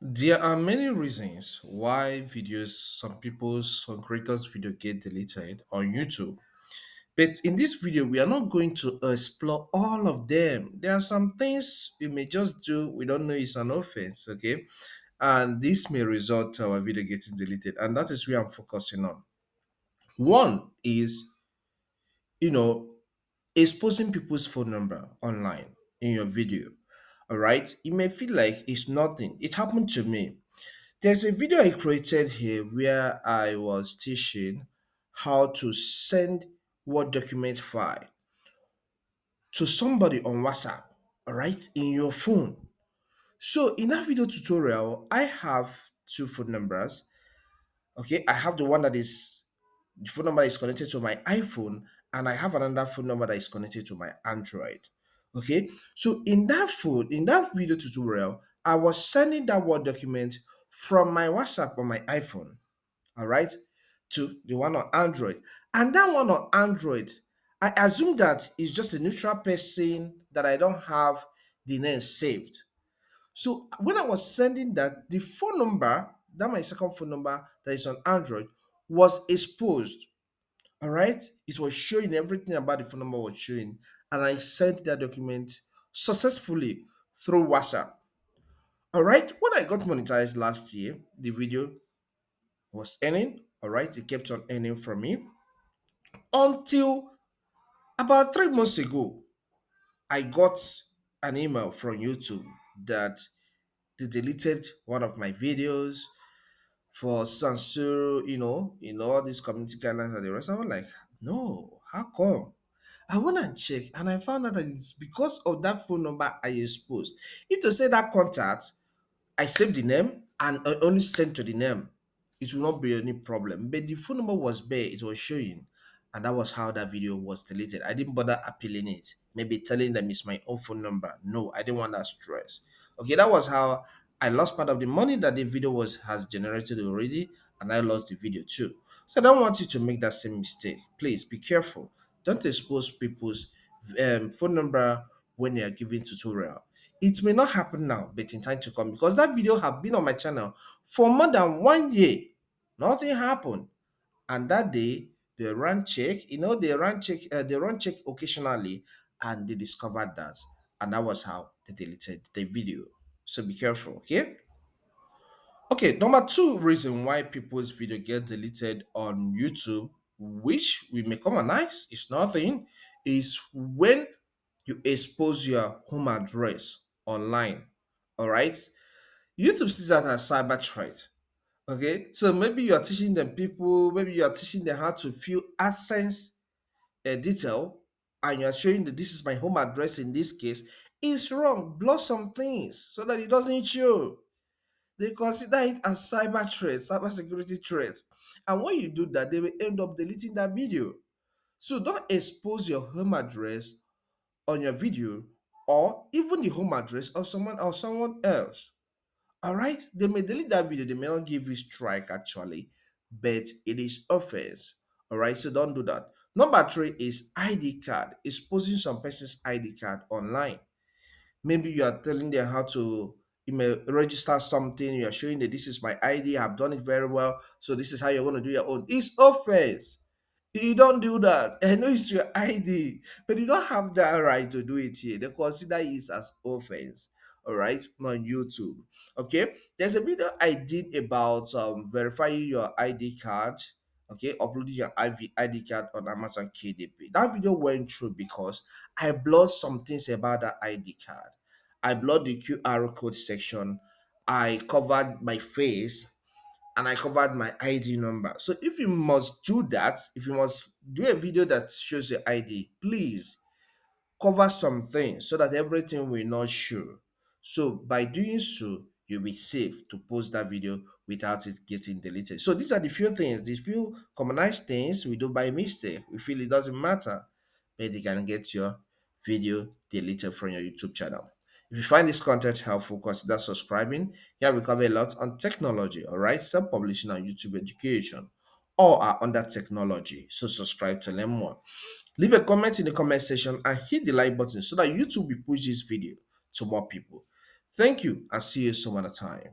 There are many reasons why some creators' video get deleted on YouTube. But in this video, we are not going to explore all of them. There are some things we may just do, we don't know it's an offense, okay? And this may result to our video getting deleted. And that is where I'm focusing on. One is, you know, exposing people's phone number online in your video. All right. It may feel like it's nothing. It happened to me. There's a video I created here where I was teaching how to send Word document file to somebody on WhatsApp, all right, in your phone. So in that video tutorial, I have two phone numbers. Okay, I have the phone number is connected to my iPhone, and I have another phone number that is connected to my Android. Okay, so in that video tutorial, I was sending that Word document from my WhatsApp on my iPhone, all right, to the one on Android. And that one on Android, I assume that is just a neutral person that I don't have the name saved. So when I was sending that, the phone number, that my second phone number that is on Android, was exposed. All right, it was showing everything about the phone number was showing, and I sent that document successfully through WhatsApp. All right, when I got monetized last year, the video was earning. All right, it kept on earning from me until about 3 months ago. I got an email from YouTube that they deleted one of my videos for censure, all these community guidelines and the rest. I was like, no, how come? I went and checked and I found out that it's because of that phone number I exposed. If to say that contact, I saved the name and I only sent to the name, it will not be any problem. But the phone number was there, it was showing, and that was how that video was deleted. I didn't bother appealing it, maybe telling them it's my own phone number. No, I didn't want that stress. Okay, that was how I lost part of the money that the video was has generated already, and I lost the video too. So I don't want you to make that same mistake. Please be careful. Don't expose people's phone number when they are giving tutorial. It may not happen now, but in time to come, because that video have been on my channel for more than 1 year. Nothing happened. And that day, they run check occasionally, and they discovered that. And that was how they deleted the video. So be careful, okay? Okay, number two reason why people's video get deleted on YouTube, which we may commonize, is nothing, is when you expose your home address online. All right, YouTube sees that as cyber threat. Okay, so maybe you are teaching them people, maybe you are teaching them how to fill AdSense detail, and you are showing that this is my home address in this case. It's wrong. Block some things so that it doesn't show. They consider it as cyber threat, cyber security threat. And when you do that, they will end up deleting that video. So don't expose your home address on your video or even the home address of someone else. All right? They may delete that video, they may not give you strike actually, but it is offense. All right, so don't do that. Number three is ID card, exposing some person's ID card online. Maybe you are telling them how to register something, you are showing that this is my ID, I've done it very well, so this is how you're going to do your own. It's offense. You don't do that. I know it's your ID, but you don't have that right to do it here. They consider it as offense. All right, on YouTube. Okay, there's a video I did about verifying your ID card. Okay, uploading your ID card on Amazon KDP. That video went through because I blocked some things about that ID card. I blocked the QR code section. I covered my face and I covered my ID number. So if you must do that, if you must do a video that shows your ID, please cover something so that everything will not show. So by doing so, you'll be safe to post that video without it getting deleted. So these are the few things, the few commonized things we do by mistake. We feel it doesn't matter, but you can get your video deleted from your YouTube channel. If you find this content helpful, consider subscribing. Here we cover a lot on technology, all right, self-publishing and YouTube education. All are under technology, so subscribe to learn more. Leave a comment in the comment section and hit the like button so that YouTube will push this video to more people. Thank you and see you some other time.